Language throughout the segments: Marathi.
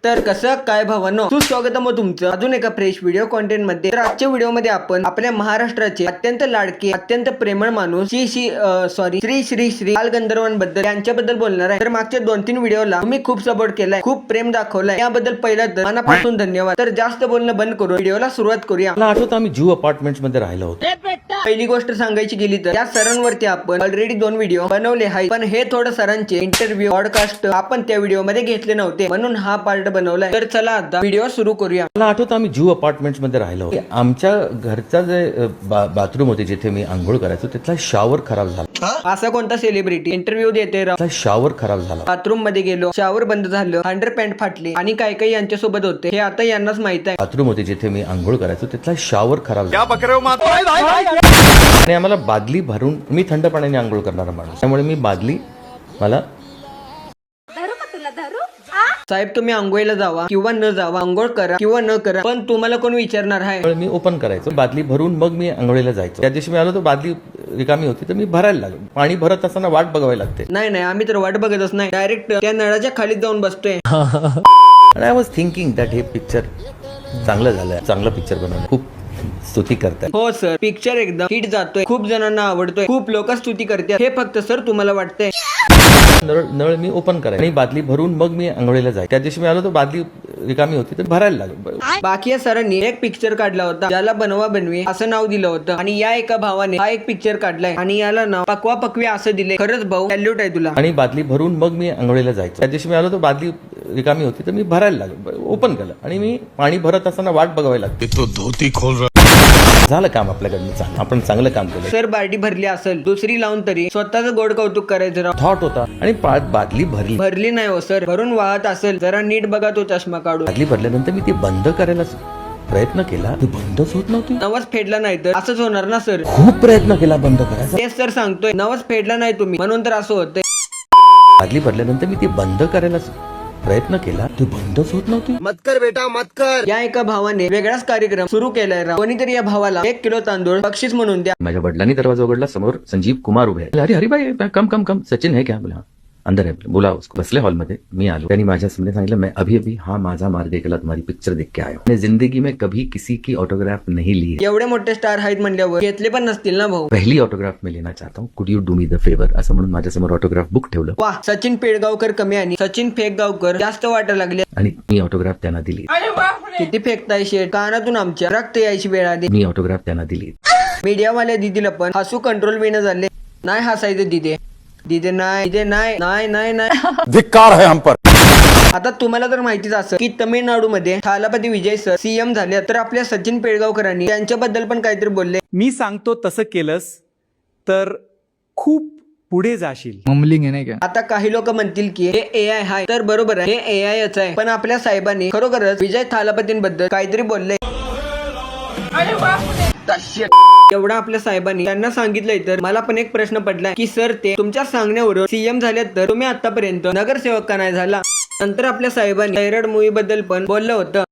तर कसं काय भावांनो, सुस्वागतम हो तुमचं अजून एका फ्रेश व्हिडिओ कॉन्टेंट मध्ये। तर आजच्या व्हिडिओ मध्ये आपण आपल्या महाराष्ट्राचे अत्यंत लाडके अत्यंत प्रेमळ माणूस श्री श्री श्री बाल गंधर्वांबद्दल यांच्याबद्दल बोलणार आहे। तर मागच्या 2-3 व्हिडिओला तुम्ही खूप सपोर्ट केलाय, खूप प्रेम दाखवलाय, याबद्दल पहिला तर मनापासून धन्यवाद। तर जास्त बोलणं बंद करून व्हिडिओला सुरुवात करूया। मला आठवतं आम्ही जू अपार्टमेंट्स मध्ये राहिलो होतो। पहिली गोष्ट सांगायची गेली तर या सरांवरती आपण ऑलरेडी 2 व्हिडिओ बनवले आहेत, पण हे थोडं सरांचे इंटरव्ह्यू पॉडकास्ट आपण त्या व्हिडिओ मध्ये घेतले नव्हते, म्हणून हा पार्ट बनवलाय। तर चला आता व्हिडिओ सुरू करूया। मला आठवतं आम्ही जू अपार्टमेंट्स मध्ये राहिलो होतो। आमच्या घरचा जे बाथरूम होते जिथे मी आंघोळ करायचो तिथला शॉवर खराब झाला। असा कोणता सेलिब्रिटी इंटरव्ह्यू देते राव? शॉवर खराब झाला, बाथरूम मध्ये गेलो, शॉवर बंद झालं, अंडरपॅन्ट फाटली आणि काय काय यांच्या सोबत होते हे आता यांनाच माहित आहे। बाथरूम होते जिथे मी आंघोळ करायचो तिथला शॉवर खराब झाला आणि आम्हाला बादली भरून, मी थंड पाण्याने आंघोळ करणारा माणूस त्यामुळे मी बादली मला साहेब तुम्ही आंघोळीला जावा किंवा न जावा, आंघोळ करा किंवा न करा, पण तुम्हाला कोण विचारणार आहे? मी ओपन करायचो, बादली भरून मग मी आंघोळीला जायचो। त्या दिवशी मी आलो तर बादली रिकामी होती तर मी भरायला लागलो। पाणी भरत असताना वाट बघावी लागते। नाही आम्ही तर वाट बघतच नाही, डायरेक्ट त्या नळाच्या खाली जाऊन बसतोय। आणि आय वॉज थिंकिंग दॅट हे पिक्चर चांगलं झालंय, चांगलं पिक्चर बनवलं, खूप स्तुती करताय। हो सर, पिक्चर एकदम हिट जातोय, खूप जणांना आवडतोय, खूप लोक स्तुती करतात, हे फक्त सर तुम्हाला वाटतंय? नळ मी ओपन करायचो आणि बादली भरून मग मी आंघोळीला जायचो। त्या दिवशी मी आलो तर बादली रिकामी होती तर भरायला लागलो। बाकी या सरांनी एक पिक्चर काढला होता ज्याला बनवा बनवी असं नाव दिलं होतं, आणि या एका भावाने हा एक पिक्चर काढलाय आणि याला नाव पकवा पकवी असं दिले। खरंच भाऊ, सॅल्यूट आहे तुला। आणि बादली भरून मग मी आंघोळीला जायचो। त्या दिवशी मी आलो तर बादली रिकामी होती तर मी भरायला लागलो, ओपन केलं आणि मी पाणी भरत असताना वाट बघावी लागते। तो धोती खोल झालं काम आपल्याकडनं, आपण चांगलं काम केलं। सर बार्डी भरली असेल, दुसरी लावून तरी स्वतःच गोड कौतुक करायचं राव। थॉट होता आणि बादली भरली नाही हो सर, भरून वाहत असेल, जरा नीट बघा तो चष्मा काढून। बादली भरल्यानंतर मी ती बंद करायला प्रयत्न केला, ती बंदच होत नव्हती। नवस फेडला नाही तर असंच होणार ना सर? खूप प्रयत्न केला बंद करायचा, तेच सर सांगतोय, नवस फेडला नाही तुम्ही म्हणून तर असं होतंय। बादली भरल्यानंतर मी ती बंद करायला प्रयत्न केला, ती बंदच होत नव्हती। मत कर बेटा मत कर। या एका भावाने वेगळाच कार्यक्रम सुरू केलाय राव। कोणीतरी या भावाला 1 किलो तांदूळ बक्षीस म्हणून द्या। माझ्या वडिलांनी दरवाजा उघडला, समोर संजीव कुमार उभे आहे। अरे हरिभाई कम कम कम, सचिन है क्या? बोला अंदर है, बोला उसको। बसले हॉलमध्ये, मी आलो, त्यांनी माझ्या समोर सांगितलं, मैं अभी अभी हा माझा मार्ग केला तुम्हारी पिक्चर देख के आया हूं। जिंदगी में कभी किसी की ऑटोग्राफ नहीं ली है। एवढे मोठे स्टार आहेत म्हणल्यावर घेतले पण नसतील ना भाऊ? पहिली ऑटोग्राफ मी लेना चाहता हूँ, कुड you do me the favour, असं म्हणून माझ्या समोर ऑटोग्राफ बुक ठेवलं। वा, सचिन पेडगावकर कमी आणि सचिन फेकगावकर जास्त वाटायला लागले। आणि मी ऑटोग्राफ त्यांना दिली। किती फेकताय शेट, कानातून आमच्या रक्त यायची वेळ आली। मी ऑटोग्राफ त्यांना दिली। मीडियावाल्या दिदीला पण हसू कंट्रोल विना झाले। नाही हसायचं दिदे, दिदे नाही, दिदे नाही नाही नाही नाही धिक्कार है हम पर। आता तुम्हाला तर माहितीच असेल की तामिळनाडूमध्ये थालापती विजय सर सीएम झाले, तर आपल्या सचिन पेडगावकरांनी त्यांच्याबद्दल पण काहीतरी बोलले। मी सांगतो तसं केलंस तर खूप पुढे जाशील। ममलिंग आहे नाही का? आता काही लोक म्हणतील की हे एआय आहे, तर बरोबर आहे, हे एआयच आहे, पण आपल्या साहेबांनी खरोखरच विजय थालापतींबद्दल काहीतरी बोलले। एवढा आपल्या साहेबांनी त्यांना सांगितलंय, तर मला पण एक प्रश्न पडलाय की सर ते तुमच्या सांगण्यावरून सीएम झाले, तर तुम्ही आतापर्यंत नगरसेवक का नाही झाला? नंतर आपल्या साहेबांनी सैराट मूवी बद्दल पण बोललं होतं।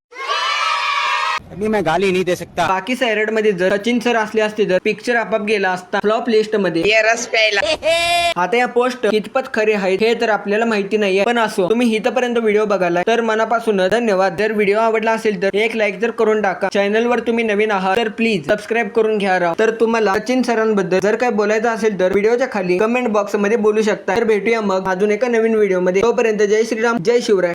मैं गाली नहीं दे सकता। बाकी सैराट मध्ये जर सचिन सर असले असते तर पिक्चर आपाप गेला असता फ्लॉप लिस्ट मध्ये। आता या पोस्ट कितपत खरे आहेत हे तर आपल्याला माहिती नाहीये, पण असो, तुम्ही इथपर्यंत व्हिडिओ बघायला तर मनापासून धन्यवाद। जर व्हिडिओ आवडला असेल तर एक लाईक तर करून टाका। चॅनल वर तुम्ही नवीन आहात तर प्लीज सबस्क्राईब करून घ्या राव। तर तुम्हाला सचिन सरांबद्दल जर काय बोलायचं असेल तर व्हिडिओच्या खाली कमेंट बॉक्स मध्ये बोलू शकता। तर भेटूया मग अजून एका नवीन व्हिडिओ मध्ये, तोपर्यंत जय श्रीराम, जय शिवराय।